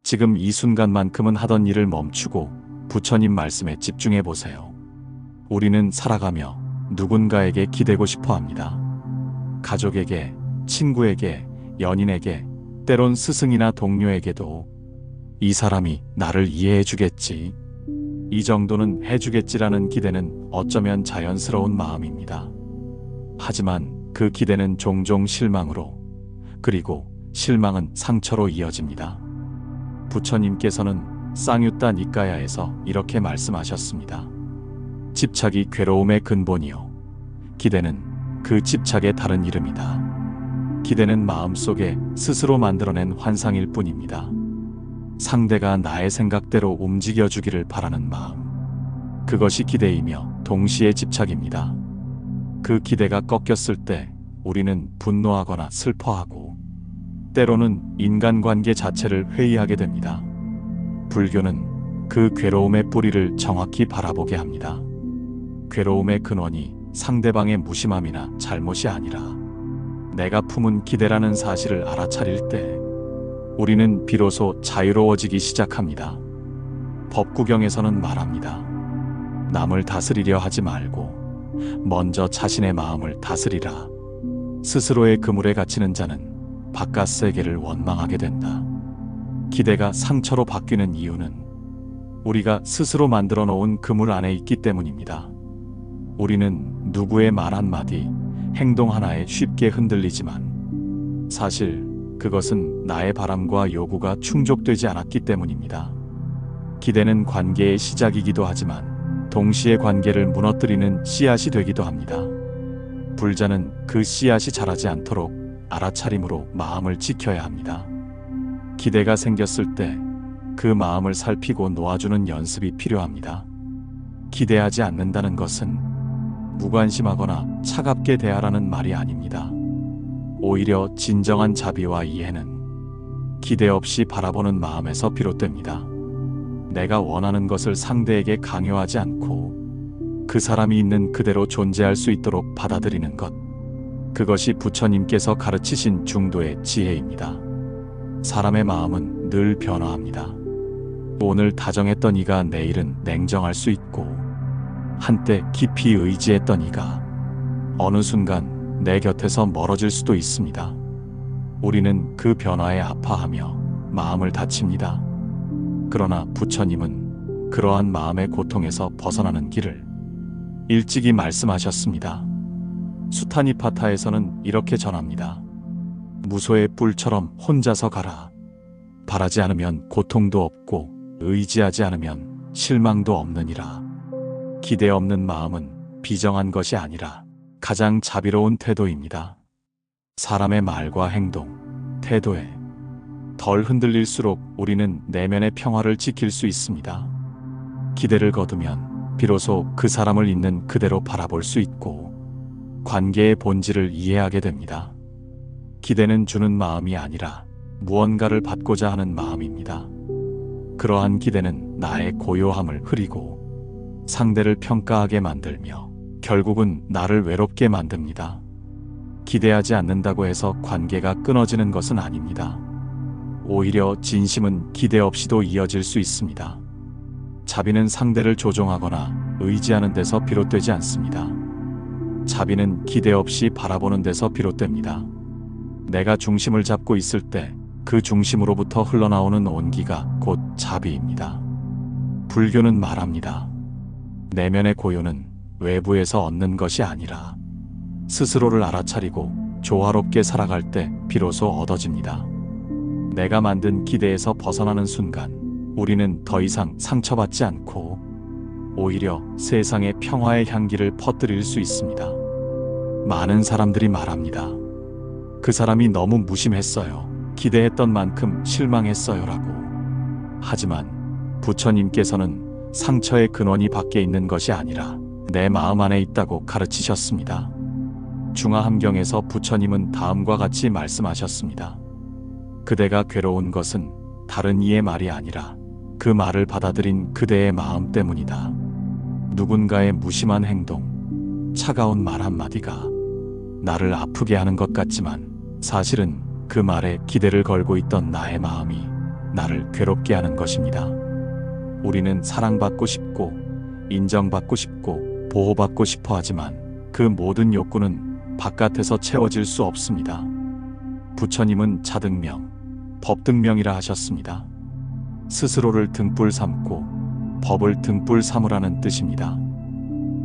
지금 이 순간만큼은 하던 일을 멈추고 부처님 말씀에 집중해 보세요. 우리는 살아가며 누군가에게 기대고 싶어 합니다. 가족에게, 친구에게, 연인에게, 때론 스승이나 동료에게도 이 사람이 나를 이해해 주겠지, 이 정도는 해주겠지라는 기대는 어쩌면 자연스러운 마음입니다. 하지만 그 기대는 종종 실망으로, 그리고 실망은 상처로 이어집니다. 부처님께서는 쌍유따 니까야에서 이렇게 말씀하셨습니다. 집착이 괴로움의 근본이요, 기대는 그 집착의 다른 이름이다. 기대는 마음속에 스스로 만들어낸 환상일 뿐입니다. 상대가 나의 생각대로 움직여주기를 바라는 마음, 그것이 기대이며 동시에 집착입니다. 그 기대가 꺾였을 때 우리는 분노하거나 슬퍼하고, 때로는 인간관계 자체를 회의하게 됩니다. 불교는 그 괴로움의 뿌리를 정확히 바라보게 합니다. 괴로움의 근원이 상대방의 무심함이나 잘못이 아니라 내가 품은 기대라는 사실을 알아차릴 때 우리는 비로소 자유로워지기 시작합니다. 법구경에서는 말합니다. 남을 다스리려 하지 말고 먼저 자신의 마음을 다스리라. 스스로의 그물에 갇히는 자는 바깥 세계를 원망하게 된다. 기대가 상처로 바뀌는 이유는 우리가 스스로 만들어 놓은 그물 안에 있기 때문입니다. 우리는 누구의 말 한마디, 행동 하나에 쉽게 흔들리지만 사실 그것은 나의 바람과 요구가 충족되지 않았기 때문입니다. 기대는 관계의 시작이기도 하지만 동시에 관계를 무너뜨리는 씨앗이 되기도 합니다. 불자는 그 씨앗이 자라지 않도록 알아차림으로 마음을 지켜야 합니다. 기대가 생겼을 때 그 마음을 살피고 놓아주는 연습이 필요합니다. 기대하지 않는다는 것은 무관심하거나 차갑게 대하라는 말이 아닙니다. 오히려 진정한 자비와 이해는 기대 없이 바라보는 마음에서 비롯됩니다. 내가 원하는 것을 상대에게 강요하지 않고 그 사람이 있는 그대로 존재할 수 있도록 받아들이는 것, 그것이 부처님께서 가르치신 중도의 지혜입니다. 사람의 마음은 늘 변화합니다. 오늘 다정했던 이가 내일은 냉정할 수 있고, 한때 깊이 의지했던 이가 어느 순간 내 곁에서 멀어질 수도 있습니다. 우리는 그 변화에 아파하며 마음을 다칩니다. 그러나 부처님은 그러한 마음의 고통에서 벗어나는 길을 일찍이 말씀하셨습니다. 수타니파타에서는 이렇게 전합니다. 무소의 뿔처럼 혼자서 가라. 바라지 않으면 고통도 없고 의지하지 않으면 실망도 없느니라. 기대 없는 마음은 비정한 것이 아니라 가장 자비로운 태도입니다. 사람의 말과 행동, 태도에 덜 흔들릴수록 우리는 내면의 평화를 지킬 수 있습니다. 기대를 거두면 비로소 그 사람을 있는 그대로 바라볼 수 있고 관계의 본질을 이해하게 됩니다. 기대는 주는 마음이 아니라 무언가를 받고자 하는 마음입니다. 그러한 기대는 나의 고요함을 흐리고 상대를 평가하게 만들며 결국은 나를 외롭게 만듭니다. 기대하지 않는다고 해서 관계가 끊어지는 것은 아닙니다. 오히려 진심은 기대 없이도 이어질 수 있습니다. 자비는 상대를 조종하거나 의지하는 데서 비롯되지 않습니다. 자비는 기대 없이 바라보는 데서 비롯됩니다. 내가 중심을 잡고 있을 때 그 중심으로부터 흘러나오는 온기가 곧 자비입니다. 불교는 말합니다. 내면의 고요는 외부에서 얻는 것이 아니라 스스로를 알아차리고 조화롭게 살아갈 때 비로소 얻어집니다. 내가 만든 기대에서 벗어나는 순간 우리는 더 이상 상처받지 않고 오히려 세상의 평화의 향기를 퍼뜨릴 수 있습니다. 많은 사람들이 말합니다. 그 사람이 너무 무심했어요. 기대했던 만큼 실망했어요 라고. 하지만 부처님께서는 상처의 근원이 밖에 있는 것이 아니라 내 마음 안에 있다고 가르치셨습니다. 중화함경에서 부처님은 다음과 같이 말씀하셨습니다. 그대가 괴로운 것은 다른 이의 말이 아니라 그 말을 받아들인 그대의 마음 때문이다. 누군가의 무심한 행동, 차가운 말 한마디가 나를 아프게 하는 것 같지만 사실은 그 말에 기대를 걸고 있던 나의 마음이 나를 괴롭게 하는 것입니다. 우리는 사랑받고 싶고 인정받고 싶고 보호받고 싶어 하지만 그 모든 욕구는 바깥에서 채워질 수 없습니다. 부처님은 자등명, 법등명이라 하셨습니다. 스스로를 등불 삼고 법을 등불 삼으라는 뜻입니다.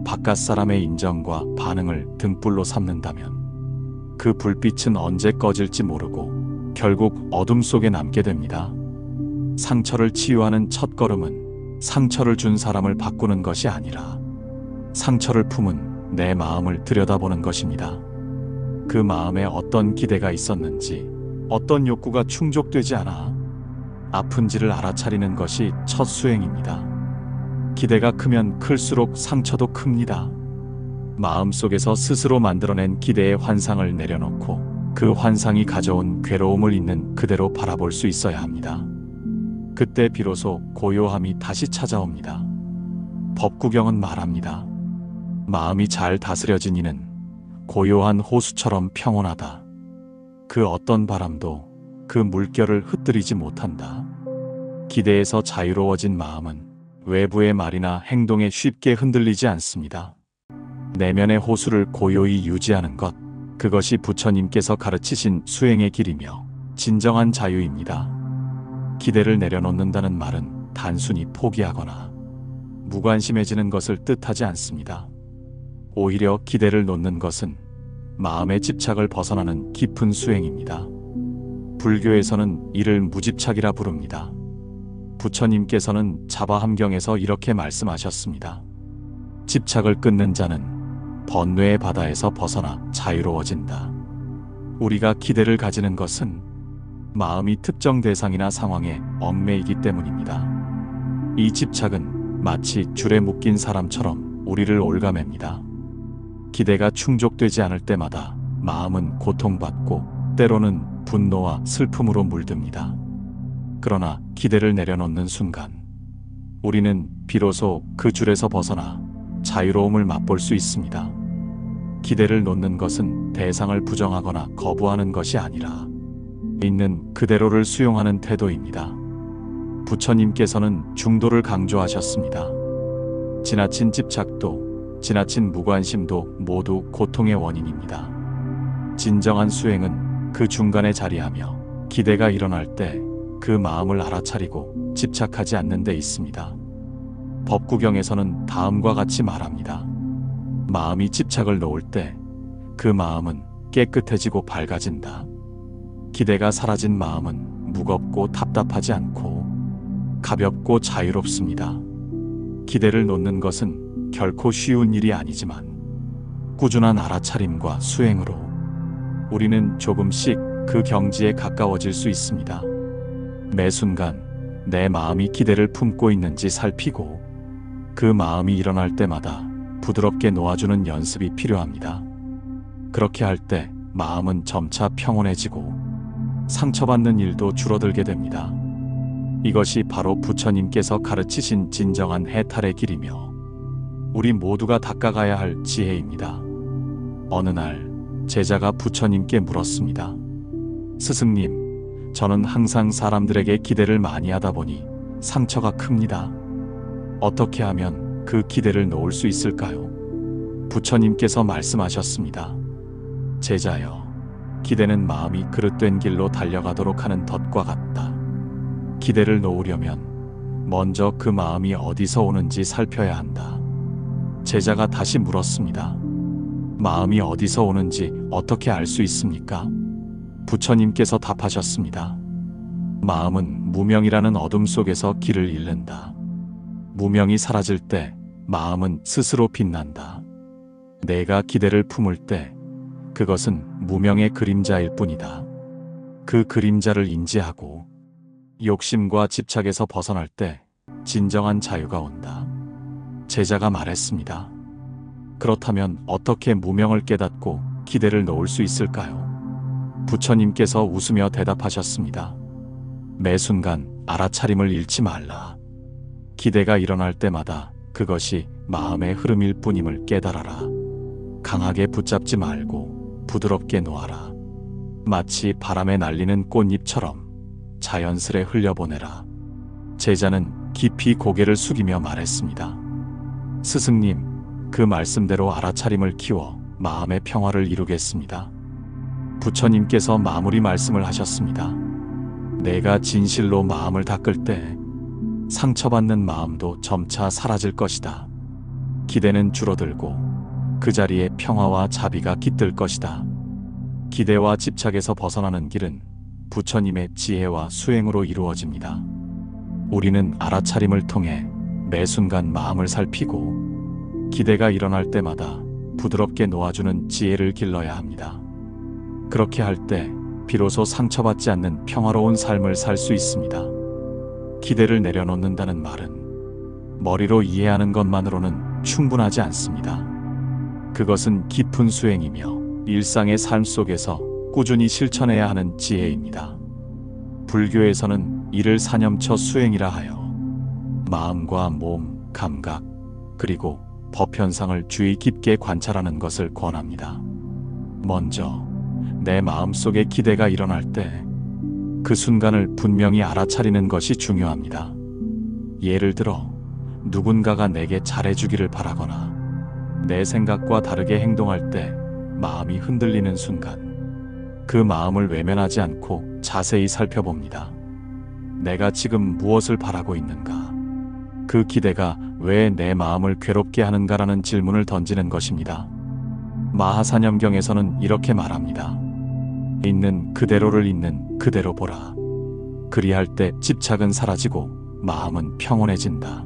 바깥 사람의 인정과 반응을 등불로 삼는다면 그 불빛은 언제 꺼질지 모르고 결국 어둠 속에 남게 됩니다. 상처를 치유하는 첫걸음은 상처를 준 사람을 바꾸는 것이 아니라 상처를 품은 내 마음을 들여다보는 것입니다. 그 마음에 어떤 기대가 있었는지, 어떤 욕구가 충족되지 않아 아픈지를 알아차리는 것이 첫 수행입니다. 기대가 크면 클수록 상처도 큽니다. 마음속에서 스스로 만들어낸 기대의 환상을 내려놓고 그 환상이 가져온 괴로움을 있는 그대로 바라볼 수 있어야 합니다. 그때 비로소 고요함이 다시 찾아옵니다. 법구경은 말합니다. 마음이 잘 다스려진 이는 고요한 호수처럼 평온하다. 그 어떤 바람도 그 물결을 흩뜨리지 못한다. 기대에서 자유로워진 마음은 외부의 말이나 행동에 쉽게 흔들리지 않습니다. 내면의 호수를 고요히 유지하는 것, 그것이 부처님께서 가르치신 수행의 길이며 진정한 자유입니다. 기대를 내려놓는다는 말은 단순히 포기하거나 무관심해지는 것을 뜻하지 않습니다. 오히려 기대를 놓는 것은 마음의 집착을 벗어나는 깊은 수행입니다. 불교에서는 이를 무집착이라 부릅니다. 부처님께서는 자바함경에서 이렇게 말씀하셨습니다. 집착을 끊는 자는 번뇌의 바다에서 벗어나 자유로워진다. 우리가 기대를 가지는 것은 마음이 특정 대상이나 상황에 얽매이기 때문입니다. 이 집착은 마치 줄에 묶인 사람처럼 우리를 올가맵니다. 기대가 충족되지 않을 때마다 마음은 고통받고 때로는 분노와 슬픔으로 물듭니다. 그러나 기대를 내려놓는 순간 우리는 비로소 그 줄에서 벗어나 자유로움을 맛볼 수 있습니다. 기대를 놓는 것은 대상을 부정하거나 거부하는 것이 아니라 있는 그대로를 수용하는 태도입니다. 부처님께서는 중도를 강조하셨습니다. 지나친 집착도 지나친 무관심도 모두 고통의 원인입니다. 진정한 수행은 그 중간에 자리하며 기대가 일어날 때 그 마음을 알아차리고 집착하지 않는 데 있습니다. 법구경에서는 다음과 같이 말합니다. 마음이 집착을 놓을 때 그 마음은 깨끗해지고 밝아진다. 기대가 사라진 마음은 무겁고 답답하지 않고 가볍고 자유롭습니다. 기대를 놓는 것은 결코 쉬운 일이 아니지만 꾸준한 알아차림과 수행으로 우리는 조금씩 그 경지에 가까워질 수 있습니다. 매 순간 내 마음이 기대를 품고 있는지 살피고 그 마음이 일어날 때마다 부드럽게 놓아주는 연습이 필요합니다. 그렇게 할 때 마음은 점차 평온해지고 상처받는 일도 줄어들게 됩니다. 이것이 바로 부처님께서 가르치신 진정한 해탈의 길이며 우리 모두가 닦아가야 할 지혜입니다. 어느 날 제자가 부처님께 물었습니다. 스승님, 저는 항상 사람들에게 기대를 많이 하다 보니 상처가 큽니다. 어떻게 하면 그 기대를 놓을 수 있을까요? 부처님께서 말씀하셨습니다. 제자여, 기대는 마음이 그릇된 길로 달려가도록 하는 덫과 같다. 기대를 놓으려면 먼저 그 마음이 어디서 오는지 살펴야 한다. 제자가 다시 물었습니다. 마음이 어디서 오는지 어떻게 알 수 있습니까? 부처님께서 답하셨습니다. 마음은 무명이라는 어둠 속에서 길을 잃는다. 무명이 사라질 때 마음은 스스로 빛난다. 내가 기대를 품을 때 그것은 무명의 그림자일 뿐이다. 그 그림자를 인지하고 욕심과 집착에서 벗어날 때 진정한 자유가 온다. 제자가 말했습니다. 그렇다면 어떻게 무명을 깨닫고 기대를 놓을 수 있을까요? 부처님께서 웃으며 대답하셨습니다. 매 순간 알아차림을 잃지 말라. 기대가 일어날 때마다 그것이 마음의 흐름일 뿐임을 깨달아라. 강하게 붙잡지 말고 부드럽게 놓아라. 마치 바람에 날리는 꽃잎처럼 자연스레 흘려보내라. 제자는 깊이 고개를 숙이며 말했습니다. 스승님, 그 말씀대로 알아차림을 키워 마음의 평화를 이루겠습니다. 부처님께서 마무리 말씀을 하셨습니다. 내가 진실로 마음을 닦을 때 상처받는 마음도 점차 사라질 것이다. 기대는 줄어들고 그 자리에 평화와 자비가 깃들 것이다. 기대와 집착에서 벗어나는 길은 부처님의 지혜와 수행으로 이루어집니다. 우리는 알아차림을 통해 매 순간 마음을 살피고 기대가 일어날 때마다 부드럽게 놓아주는 지혜를 길러야 합니다. 그렇게 할 때 비로소 상처받지 않는 평화로운 삶을 살 수 있습니다. 기대를 내려놓는다는 말은 머리로 이해하는 것만으로는 충분하지 않습니다. 그것은 깊은 수행이며 일상의 삶 속에서 꾸준히 실천해야 하는 지혜입니다. 불교에서는 이를 사념처 수행이라 하여 마음과 몸, 감각, 그리고 법현상을 주의 깊게 관찰하는 것을 권합니다. 먼저 내 마음속에 기대가 일어날 때 그 순간을 분명히 알아차리는 것이 중요합니다. 예를 들어 누군가가 내게 잘해주기를 바라거나 내 생각과 다르게 행동할 때 마음이 흔들리는 순간 그 마음을 외면하지 않고 자세히 살펴봅니다. 내가 지금 무엇을 바라고 있는가? 그 기대가 왜 내 마음을 괴롭게 하는가라는 질문을 던지는 것입니다. 마하사념경에서는 이렇게 말합니다. 있는 그대로를 있는 그대로 보라. 그리할 때 집착은 사라지고 마음은 평온해진다.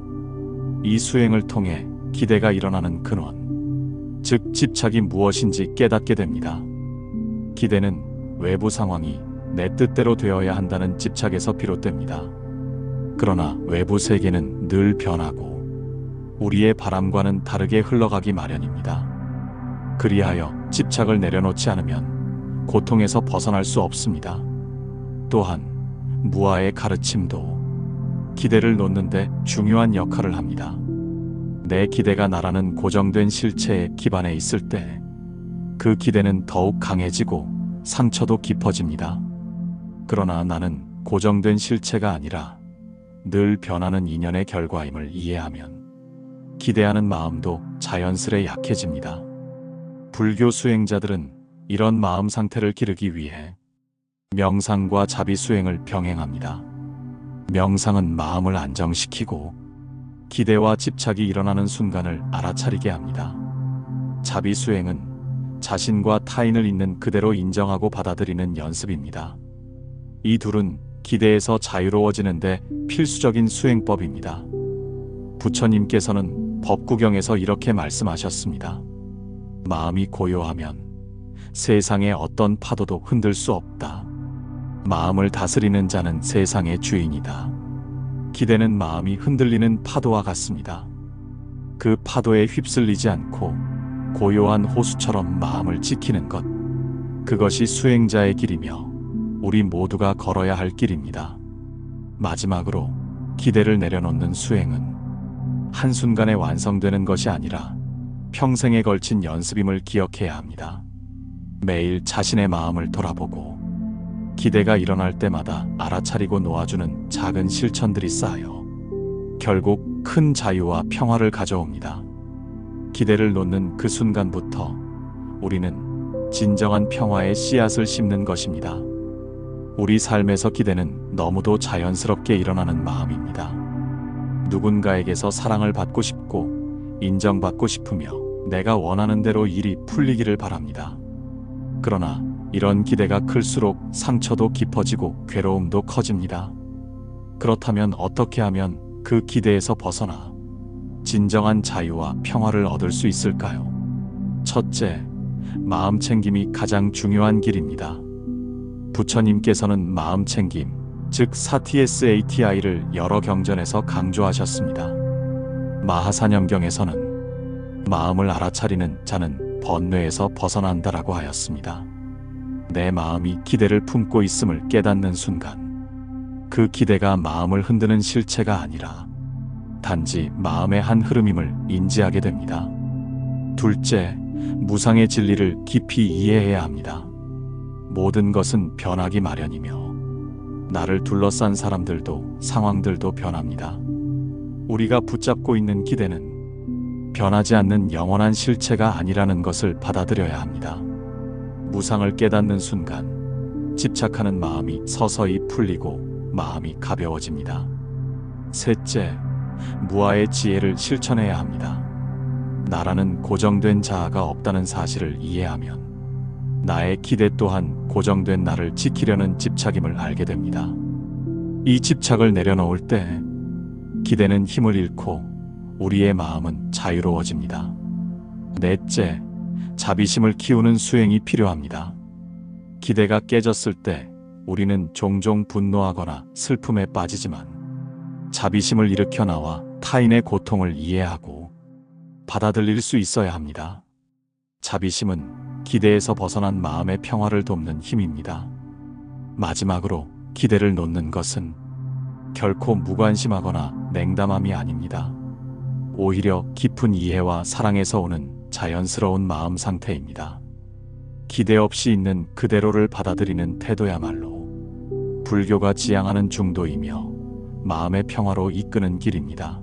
이 수행을 통해 기대가 일어나는 근원, 즉 집착이 무엇인지 깨닫게 됩니다. 기대는 외부 상황이 내 뜻대로 되어야 한다는 집착에서 비롯됩니다. 그러나 외부 세계는 늘 변하고 우리의 바람과는 다르게 흘러가기 마련입니다. 그리하여 집착을 내려놓지 않으면 고통에서 벗어날 수 없습니다. 또한 무아의 가르침도 기대를 놓는데 중요한 역할을 합니다. 내 기대가 나라는 고정된 실체에 기반해 있을 때 그 기대는 더욱 강해지고 상처도 깊어집니다. 그러나 나는 고정된 실체가 아니라 늘 변하는 인연의 결과임을 이해하면 기대하는 마음도 자연스레 약해집니다. 불교 수행자들은 이런 마음 상태를 기르기 위해 명상과 자비 수행을 병행합니다. 명상은 마음을 안정시키고 기대와 집착이 일어나는 순간을 알아차리게 합니다. 자비 수행은 자신과 타인을 있는 그대로 인정하고 받아들이는 연습입니다. 이 둘은 기대에서 자유로워지는데 필수적인 수행법입니다. 부처님께서는 법구경에서 이렇게 말씀하셨습니다. 마음이 고요하면 세상의 어떤 파도도 흔들 수 없다. 마음을 다스리는 자는 세상의 주인이다. 기대는 마음이 흔들리는 파도와 같습니다. 그 파도에 휩쓸리지 않고 고요한 호수처럼 마음을 지키는 것, 그것이 수행자의 길이며 우리 모두가 걸어야 할 길입니다. 마지막으로 기대를 내려놓는 수행은 한순간에 완성되는 것이 아니라 평생에 걸친 연습임을 기억해야 합니다. 매일 자신의 마음을 돌아보고 기대가 일어날 때마다 알아차리고 놓아주는 작은 실천들이 쌓여 결국 큰 자유와 평화를 가져옵니다. 기대를 놓는 그 순간부터 우리는 진정한 평화의 씨앗을 심는 것입니다. 우리 삶에서 기대는 너무도 자연스럽게 일어나는 마음입니다. 누군가에게서 사랑을 받고 싶고 인정받고 싶으며 내가 원하는 대로 일이 풀리기를 바랍니다. 그러나 이런 기대가 클수록 상처도 깊어지고 괴로움도 커집니다. 그렇다면 어떻게 하면 그 기대에서 벗어나 진정한 자유와 평화를 얻을 수 있을까요? 첫째, 마음 챙김이 가장 중요한 길입니다. 부처님께서는 마음 챙김, 즉 사티SATI를 여러 경전에서 강조하셨습니다. 마하사념경에서는 마음을 알아차리는 자는 번뇌에서 벗어난다라고 하였습니다. 내 마음이 기대를 품고 있음을 깨닫는 순간 그 기대가 마음을 흔드는 실체가 아니라 단지 마음의 한 흐름임을 인지하게 됩니다. 둘째, 무상의 진리를 깊이 이해해야 합니다. 모든 것은 변하기 마련이며 나를 둘러싼 사람들도 상황들도 변합니다. 우리가 붙잡고 있는 기대는 변하지 않는 영원한 실체가 아니라는 것을 받아들여야 합니다. 무상을 깨닫는 순간 집착하는 마음이 서서히 풀리고 마음이 가벼워집니다. 셋째, 무아의 지혜를 실천해야 합니다. 나라는 고정된 자아가 없다는 사실을 이해하면 나의 기대 또한 고정된 나를 지키려는 집착임을 알게 됩니다. 이 집착을 내려놓을 때 기대는 힘을 잃고 우리의 마음은 자유로워집니다. 넷째, 자비심을 키우는 수행이 필요합니다. 기대가 깨졌을 때 우리는 종종 분노하거나 슬픔에 빠지지만 자비심을 일으켜 나와 타인의 고통을 이해하고 받아들일 수 있어야 합니다. 자비심은 기대에서 벗어난 마음의 평화를 돕는 힘입니다. 마지막으로 기대를 놓는 것은 결코 무관심하거나 냉담함이 아닙니다. 오히려 깊은 이해와 사랑에서 오는 자연스러운 마음 상태입니다. 기대 없이 있는 그대로를 받아들이는 태도야말로 불교가 지향하는 중도이며 마음의 평화로 이끄는 길입니다.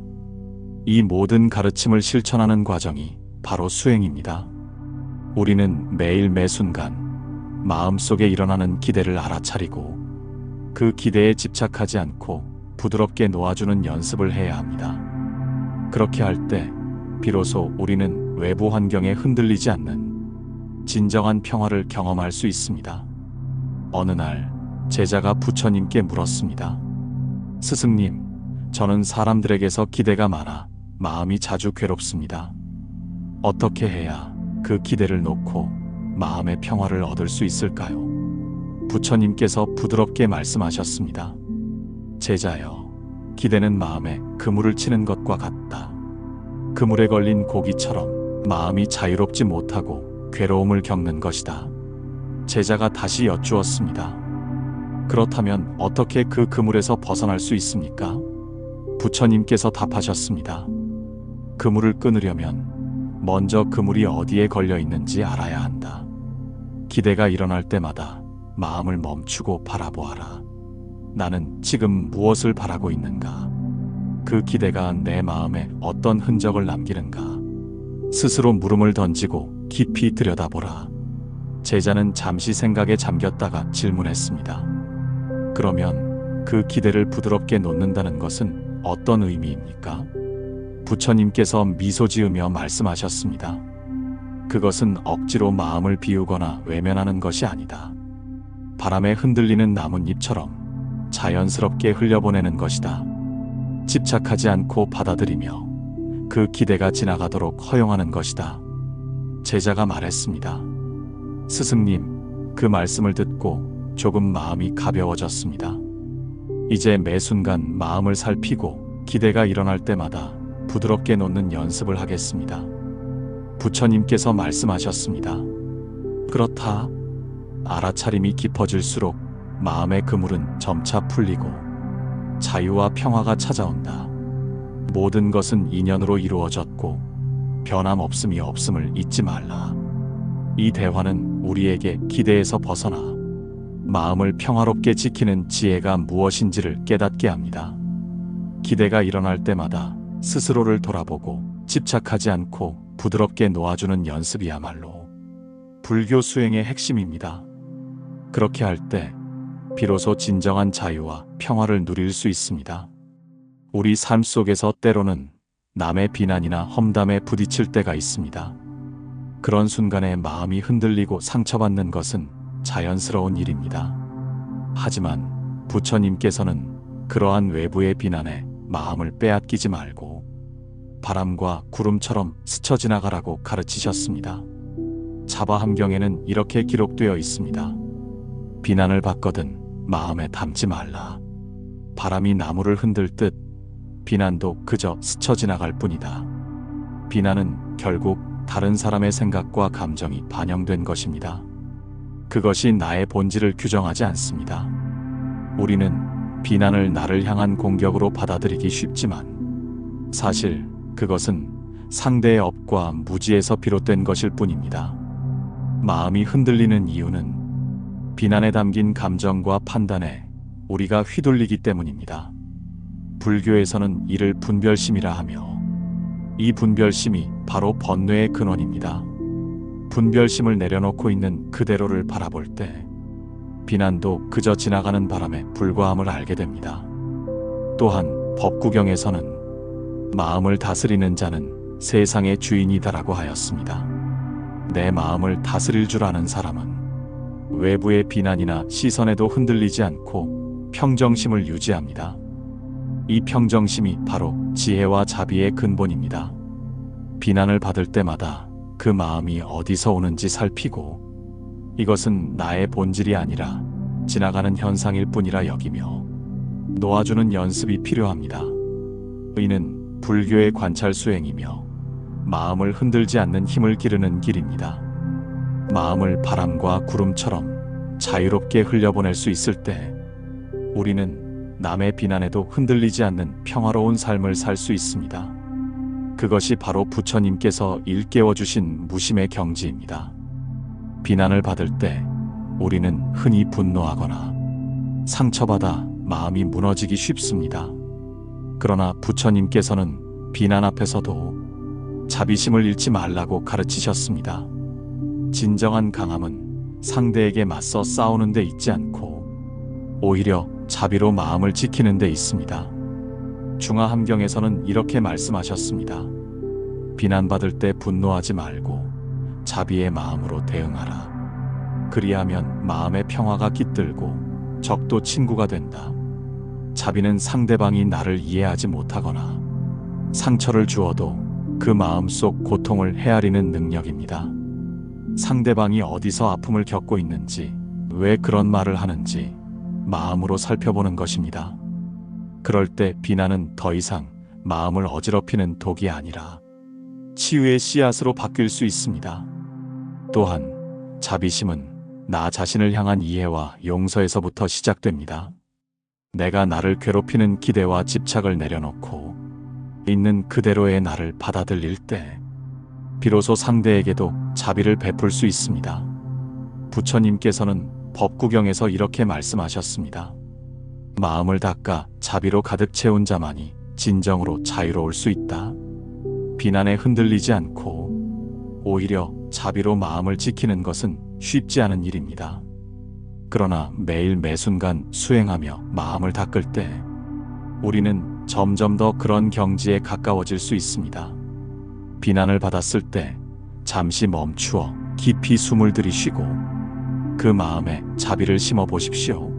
이 모든 가르침을 실천하는 과정이 바로 수행입니다. 우리는 매일 매순간 마음속에 일어나는 기대를 알아차리고 그 기대에 집착하지 않고 부드럽게 놓아주는 연습을 해야 합니다. 그렇게 할 때 비로소 우리는 외부 환경에 흔들리지 않는 진정한 평화를 경험할 수 있습니다. 어느 날 제자가 부처님께 물었습니다. 스승님, 저는 사람들에게서 기대가 많아 마음이 자주 괴롭습니다. 어떻게 해야 그 기대를 놓고 마음의 평화를 얻을 수 있을까요? 부처님께서 부드럽게 말씀하셨습니다. 제자여, 기대는 마음에 그물을 치는 것과 같다. 그물에 걸린 고기처럼 마음이 자유롭지 못하고 괴로움을 겪는 것이다. 제자가 다시 여쭈었습니다. 그렇다면 어떻게 그 그물에서 벗어날 수 있습니까? 부처님께서 답하셨습니다. 그물을 끊으려면 먼저 그물이 어디에 걸려 있는지 알아야 한다. 기대가 일어날 때마다 마음을 멈추고 바라보아라. 나는 지금 무엇을 바라고 있는가? 그 기대가 내 마음에 어떤 흔적을 남기는가? 스스로 물음을 던지고 깊이 들여다보라. 제자는 잠시 생각에 잠겼다가 질문했습니다. 그러면 그 기대를 부드럽게 놓는다는 것은 어떤 의미입니까? 부처님께서 미소 지으며 말씀하셨습니다. 그것은 억지로 마음을 비우거나 외면하는 것이 아니다. 바람에 흔들리는 나뭇잎처럼 자연스럽게 흘려보내는 것이다. 집착하지 않고 받아들이며 그 기대가 지나가도록 허용하는 것이다. 제자가 말했습니다. 스승님, 그 말씀을 듣고 조금 마음이 가벼워졌습니다. 이제 매 순간 마음을 살피고 기대가 일어날 때마다 부드럽게 놓는 연습을 하겠습니다. 부처님께서 말씀하셨습니다. 그렇다. 알아차림이 깊어질수록 마음의 그물은 점차 풀리고 자유와 평화가 찾아온다. 모든 것은 인연으로 이루어졌고 변함없음이 없음을 잊지 말라. 이 대화는 우리에게 기대에서 벗어나 마음을 평화롭게 지키는 지혜가 무엇인지를 깨닫게 합니다. 기대가 일어날 때마다 스스로를 돌아보고 집착하지 않고 부드럽게 놓아주는 연습이야말로 불교 수행의 핵심입니다. 그렇게 할 때 비로소 진정한 자유와 평화를 누릴 수 있습니다. 우리 삶 속에서 때로는 남의 비난이나 험담에 부딪힐 때가 있습니다. 그런 순간에 마음이 흔들리고 상처받는 것은 자연스러운 일입니다. 하지만 부처님께서는 그러한 외부의 비난에 마음을 빼앗기지 말고 바람과 구름처럼 스쳐 지나가라고 가르치셨습니다. 자바함경에는 이렇게 기록되어 있습니다. 비난을 받거든 마음에 담지 말라. 바람이 나무를 흔들 듯 비난도 그저 스쳐 지나갈 뿐이다. 비난은 결국 다른 사람의 생각과 감정이 반영된 것입니다. 그것이 나의 본질을 규정하지 않습니다. 우리는 비난을 나를 향한 공격으로 받아들이기 쉽지만 사실 그것은 상대의 업과 무지에서 비롯된 것일 뿐입니다. 마음이 흔들리는 이유는 비난에 담긴 감정과 판단에 우리가 휘둘리기 때문입니다. 불교에서는 이를 분별심이라 하며, 이 분별심이 바로 번뇌의 근원입니다. 분별심을 내려놓고 있는 그대로를 바라볼 때 비난도 그저 지나가는 바람에 불과함을 알게 됩니다. 또한 법구경에서는 마음을 다스리는 자는 세상의 주인이다라고 하였습니다. 내 마음을 다스릴 줄 아는 사람은 외부의 비난이나 시선에도 흔들리지 않고 평정심을 유지합니다. 이 평정심이 바로 지혜와 자비의 근본입니다. 비난을 받을 때마다 그 마음이 어디서 오는지 살피고, 이것은 나의 본질이 아니라 지나가는 현상일 뿐이라 여기며 놓아주는 연습이 필요합니다. 의는 불교의 관찰 수행이며 마음을 흔들지 않는 힘을 기르는 길입니다. 마음을 바람과 구름처럼 자유롭게 흘려보낼 수 있을 때 우리는 남의 비난에도 흔들리지 않는 평화로운 삶을 살 수 있습니다. 그것이 바로 부처님께서 일깨워 주신 무심의 경지입니다. 비난을 받을 때 우리는 흔히 분노하거나 상처받아 마음이 무너지기 쉽습니다. 그러나 부처님께서는 비난 앞에서도 자비심을 잃지 말라고 가르치셨습니다. 진정한 강함은 상대에게 맞서 싸우는 데 있지 않고 오히려 자비로 마음을 지키는 데 있습니다. 중화함경에서는 이렇게 말씀하셨습니다. 비난받을 때 분노하지 말고 자비의 마음으로 대응하라. 그리하면 마음의 평화가 깃들고 적도 친구가 된다. 자비는 상대방이 나를 이해하지 못하거나 상처를 주어도 그 마음속 고통을 헤아리는 능력입니다. 상대방이 어디서 아픔을 겪고 있는지, 왜 그런 말을 하는지 마음으로 살펴보는 것입니다. 그럴 때 비난은 더 이상 마음을 어지럽히는 독이 아니라 치유의 씨앗으로 바뀔 수 있습니다. 또한 자비심은 나 자신을 향한 이해와 용서에서부터 시작됩니다. 내가 나를 괴롭히는 기대와 집착을 내려놓고 있는 그대로의 나를 받아들일 때 비로소 상대에게도 자비를 베풀 수 있습니다. 부처님께서는 법구경에서 이렇게 말씀하셨습니다. 마음을 닦아 자비로 가득 채운 자만이 진정으로 자유로울 수 있다. 비난에 흔들리지 않고 오히려 자비로 마음을 지키는 것은 쉽지 않은 일입니다. 그러나 매일 매순간 수행하며 마음을 닦을 때 우리는 점점 더 그런 경지에 가까워질 수 있습니다. 비난을 받았을 때 잠시 멈추어 깊이 숨을 들이쉬고 그 마음에 자비를 심어 보십시오.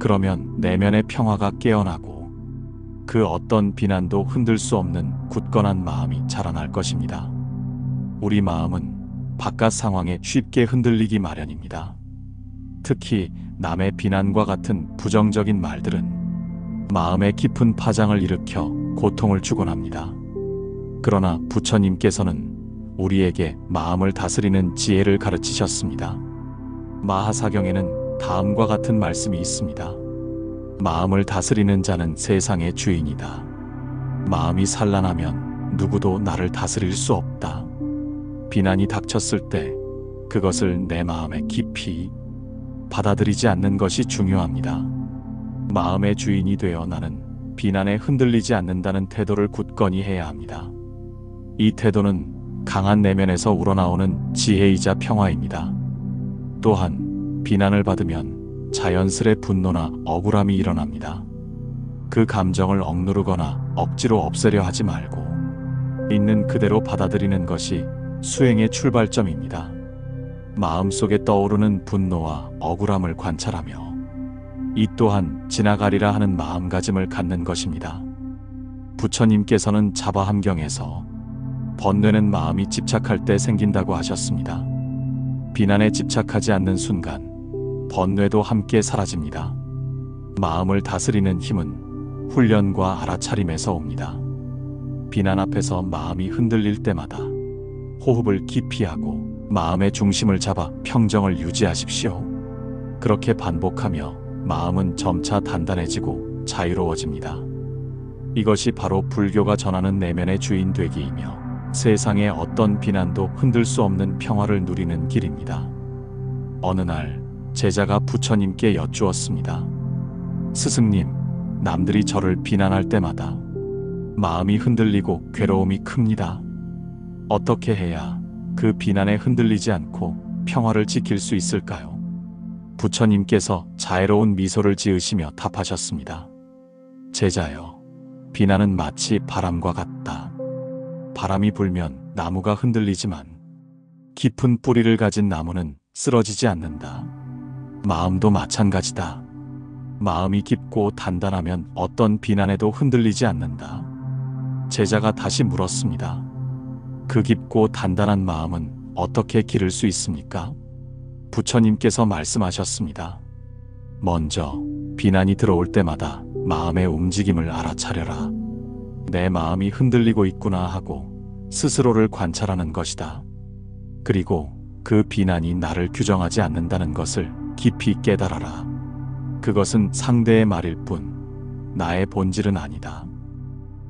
그러면 내면의 평화가 깨어나고 그 어떤 비난도 흔들 수 없는 굳건한 마음이 자라날 것입니다. 우리 마음은 바깥 상황에 쉽게 흔들리기 마련입니다. 특히 남의 비난과 같은 부정적인 말들은 마음에 깊은 파장을 일으켜 고통을 주곤 합니다. 그러나 부처님께서는 우리에게 마음을 다스리는 지혜를 가르치셨습니다. 마하사경에는 다음과 같은 말씀이 있습니다. 마음을 다스리는 자는 세상의 주인이다. 마음이 산란하면 누구도 나를 다스릴 수 없다. 비난이 닥쳤을 때 그것을 내 마음에 깊이 받아들이지 않는 것이 중요합니다. 마음의 주인이 되어 나는 비난에 흔들리지 않는다는 태도를 굳건히 해야 합니다. 이 태도는 강한 내면에서 우러나오는 지혜이자 평화입니다. 또한 비난을 받으면 자연스레 분노나 억울함이 일어납니다. 그 감정을 억누르거나 억지로 없애려 하지 말고 있는 그대로 받아들이는 것이 수행의 출발점입니다. 마음속에 떠오르는 분노와 억울함을 관찰하며 이 또한 지나가리라 하는 마음가짐을 갖는 것입니다. 부처님께서는 자바함경에서 번뇌는 마음이 집착할 때 생긴다고 하셨습니다. 비난에 집착하지 않는 순간 번뇌도 함께 사라집니다. 마음을 다스리는 힘은 훈련과 알아차림에서 옵니다. 비난 앞에서 마음이 흔들릴 때마다 호흡을 깊이 하고 마음의 중심을 잡아 평정을 유지하십시오. 그렇게 반복하며 마음은 점차 단단해지고 자유로워집니다. 이것이 바로 불교가 전하는 내면의 주인 되기이며 세상의 어떤 비난도 흔들 수 없는 평화를 누리는 길입니다. 어느 날 제자가 부처님께 여쭈었습니다. 스승님, 남들이 저를 비난할 때마다 마음이 흔들리고 괴로움이 큽니다. 어떻게 해야 그 비난에 흔들리지 않고 평화를 지킬 수 있을까요? 부처님께서 자애로운 미소를 지으시며 답하셨습니다. 제자여, 비난은 마치 바람과 같다. 바람이 불면 나무가 흔들리지만 깊은 뿌리를 가진 나무는 쓰러지지 않는다. 마음도 마찬가지다. 마음이 깊고 단단하면 어떤 비난에도 흔들리지 않는다. 제자가 다시 물었습니다. 그 깊고 단단한 마음은 어떻게 기를 수 있습니까? 부처님께서 말씀하셨습니다. 먼저 비난이 들어올 때마다 마음의 움직임을 알아차려라. 내 마음이 흔들리고 있구나 하고 스스로를 관찰하는 것이다. 그리고 그 비난이 나를 규정하지 않는다는 것을 깊이 깨달아라. 그것은 상대의 말일 뿐 나의 본질은 아니다.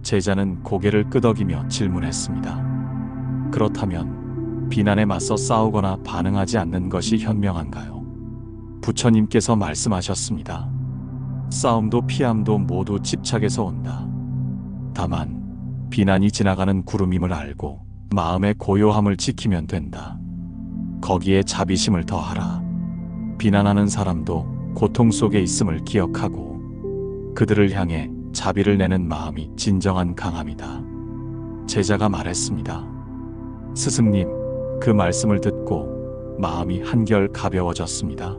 제자는 고개를 끄덕이며 질문했습니다. 그렇다면 비난에 맞서 싸우거나 반응하지 않는 것이 현명한가요? 부처님께서 말씀하셨습니다. 싸움도 피함도 모두 집착에서 온다. 다만 비난이 지나가는 구름임을 알고 마음의 고요함을 지키면 된다. 거기에 자비심을 더하라. 비난하는 사람도 고통 속에 있음을 기억하고 그들을 향해 자비를 내는 마음이 진정한 강함이다. 제자가 말했습니다. 스승님, 그 말씀을 듣고 마음이 한결 가벼워졌습니다.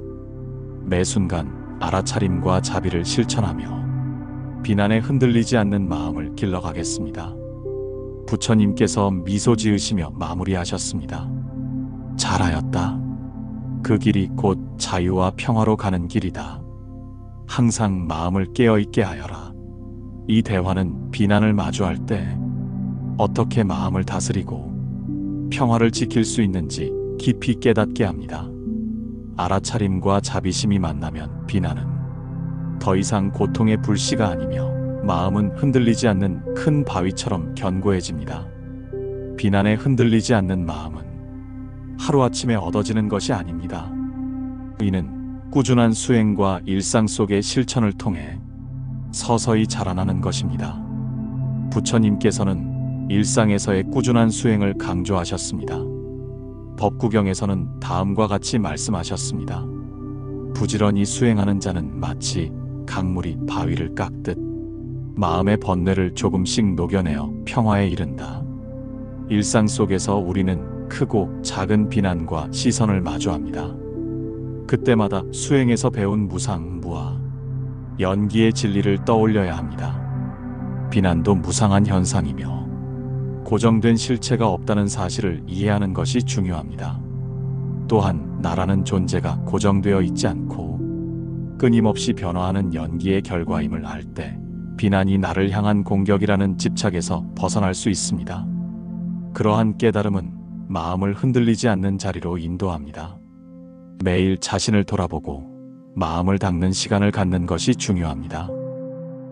매 순간 알아차림과 자비를 실천하며 비난에 흔들리지 않는 마음을 길러가겠습니다. 부처님께서 미소 지으시며 마무리하셨습니다. 잘하였다. 그 길이 곧 자유와 평화로 가는 길이다. 항상 마음을 깨어있게 하여라. 이 대화는 비난을 마주할 때 어떻게 마음을 다스리고 평화를 지킬 수 있는지 깊이 깨닫게 합니다. 알아차림과 자비심이 만나면 비난은 더 이상 고통의 불씨가 아니며 마음은 흔들리지 않는 큰 바위처럼 견고해집니다. 비난에 흔들리지 않는 마음은 하루아침에 얻어지는 것이 아닙니다. 이는 꾸준한 수행과 일상 속의 실천을 통해 서서히 자라나는 것입니다. 부처님께서는 일상에서의 꾸준한 수행을 강조하셨습니다. 법구경에서는 다음과 같이 말씀하셨습니다. 부지런히 수행하는 자는 마치 강물이 바위를 깎듯 마음의 번뇌를 조금씩 녹여내어 평화에 이른다. 일상 속에서 우리는 크고 작은 비난과 시선을 마주합니다. 그때마다 수행에서 배운 무상, 무아, 연기의 진리를 떠올려야 합니다. 비난도 무상한 현상이며 고정된 실체가 없다는 사실을 이해하는 것이 중요합니다. 또한 나라는 존재가 고정되어 있지 않고 끊임없이 변화하는 연기의 결과임을 알 때 비난이 나를 향한 공격이라는 집착에서 벗어날 수 있습니다. 그러한 깨달음은 마음을 흔들리지 않는 자리로 인도합니다. 매일 자신을 돌아보고 마음을 닦는 시간을 갖는 것이 중요합니다.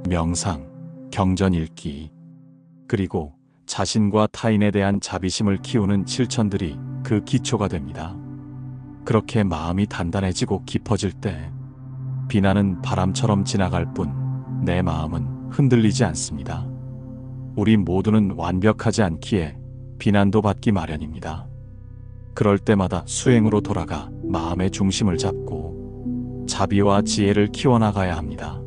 명상, 경전 읽기, 그리고 자신과 타인에 대한 자비심을 키우는 실천들이 그 기초가 됩니다. 그렇게 마음이 단단해지고 깊어질 때 비난은 바람처럼 지나갈 뿐 내 마음은 흔들리지 않습니다. 우리 모두는 완벽하지 않기에 비난도 받기 마련입니다. 그럴 때마다 수행으로 돌아가 마음의 중심을 잡고 자비와 지혜를 키워나가야 합니다.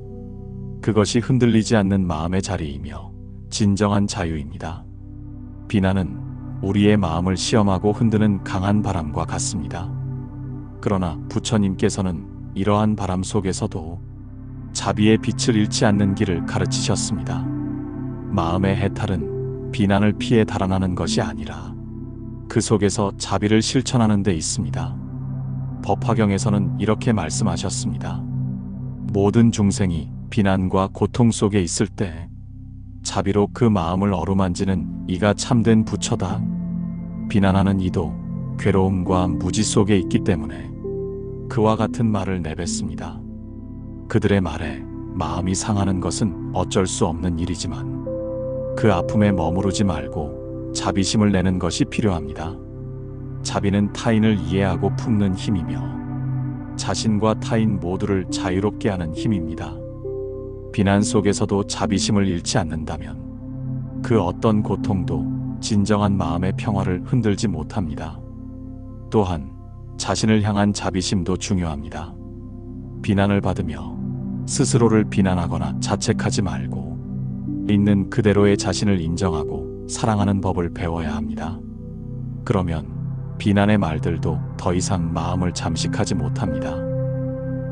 그것이 흔들리지 않는 마음의 자리이며 진정한 자유입니다. 비난은 우리의 마음을 시험하고 흔드는 강한 바람과 같습니다. 그러나 부처님께서는 이러한 바람 속에서도 자비의 빛을 잃지 않는 길을 가르치셨습니다. 마음의 해탈은 비난을 피해 달아나는 것이 아니라 그 속에서 자비를 실천하는 데 있습니다. 법화경에서는 이렇게 말씀하셨습니다. 모든 중생이 비난과 고통 속에 있을 때 자비로 그 마음을 어루만지는 이가 참된 부처다. 비난하는 이도 괴로움과 무지 속에 있기 때문에 그와 같은 말을 내뱉습니다. 그들의 말에 마음이 상하는 것은 어쩔 수 없는 일이지만 그 아픔에 머무르지 말고 자비심을 내는 것이 필요합니다. 자비는 타인을 이해하고 품는 힘이며 자신과 타인 모두를 자유롭게 하는 힘입니다. 비난 속에서도 자비심을 잃지 않는다면 그 어떤 고통도 진정한 마음의 평화를 흔들지 못합니다. 또한 자신을 향한 자비심도 중요합니다. 비난을 받으며 스스로를 비난하거나 자책하지 말고 있는 그대로의 자신을 인정하고 사랑하는 법을 배워야 합니다. 그러면 비난의 말들도 더 이상 마음을 잠식하지 못합니다.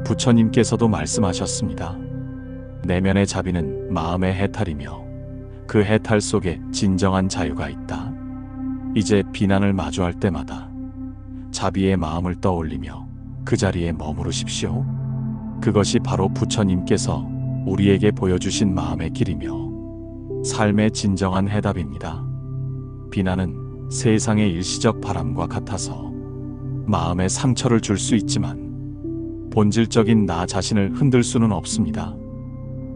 부처님께서도 말씀하셨습니다. 내면의 자비는 마음의 해탈이며 그 해탈 속에 진정한 자유가 있다. 이제 비난을 마주할 때마다 자비의 마음을 떠올리며 그 자리에 머무르십시오. 그것이 바로 부처님께서 우리에게 보여주신 마음의 길이며 삶의 진정한 해답입니다. 비난은 세상의 일시적 바람과 같아서 마음에 상처를 줄 수 있지만 본질적인 나 자신을 흔들 수는 없습니다.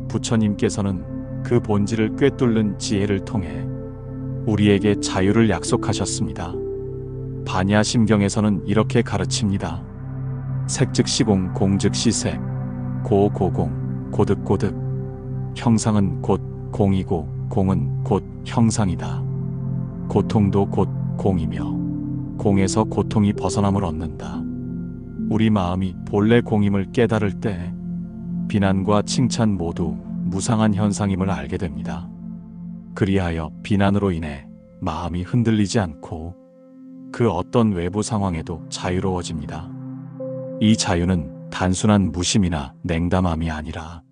부처님께서는 그 본질을 꿰뚫는 지혜를 통해 우리에게 자유를 약속하셨습니다. 반야심경에서는 이렇게 가르칩니다. 색즉시공, 공즉시색, 고고공, 고득고득. 형상은 곧 공이고 공은 곧 형상이다. 고통도 곧 공이며 공에서 고통이 벗어남을 얻는다. 우리 마음이 본래 공임을 깨달을 때 비난과 칭찬 모두 무상한 현상임을 알게 됩니다. 그리하여 비난으로 인해 마음이 흔들리지 않고 그 어떤 외부 상황에도 자유로워집니다. 이 자유는 단순한 무심이나 냉담함이 아니라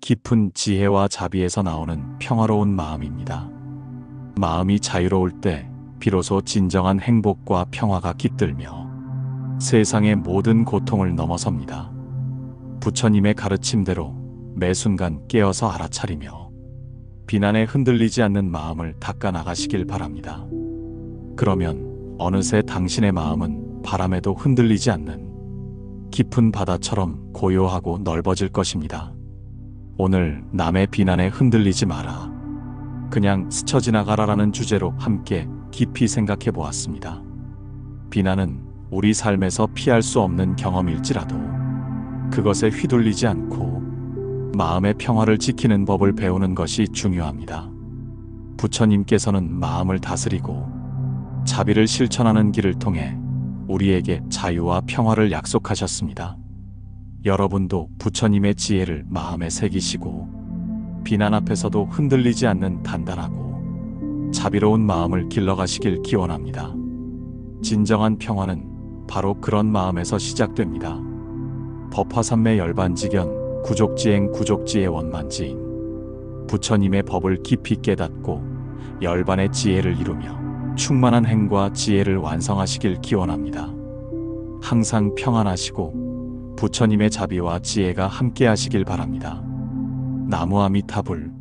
깊은 지혜와 자비에서 나오는 평화로운 마음입니다. 마음이 자유로울 때 비로소 진정한 행복과 평화가 깃들며 세상의 모든 고통을 넘어섭니다. 부처님의 가르침대로 매 순간 깨어서 알아차리며 비난에 흔들리지 않는 마음을 닦아 나가시길 바랍니다. 그러면 어느새 당신의 마음은 바람에도 흔들리지 않는 깊은 바다처럼 고요하고 넓어질 것입니다. 오늘 남의 비난에 흔들리지 마라. 그냥 스쳐 지나가라라는 주제로 함께 깊이 생각해 보았습니다. 비난은 우리 삶에서 피할 수 없는 경험일지라도 그것에 휘둘리지 않고 마음의 평화를 지키는 법을 배우는 것이 중요합니다. 부처님께서는 마음을 다스리고 자비를 실천하는 길을 통해 우리에게 자유와 평화를 약속하셨습니다. 여러분도 부처님의 지혜를 마음에 새기시고 비난 앞에서도 흔들리지 않는 단단하고 자비로운 마음을 길러가시길 기원합니다. 진정한 평화는 바로 그런 마음에서 시작됩니다. 법화삼매 열반지견 구족지행 구족지의 원만지인 부처님의 법을 깊이 깨닫고 열반의 지혜를 이루며 충만한 행과 지혜를 완성하시길 기원합니다. 항상 평안하시고 부처님의 자비와 지혜가 함께 하시길 바랍니다. 나무 아미타불.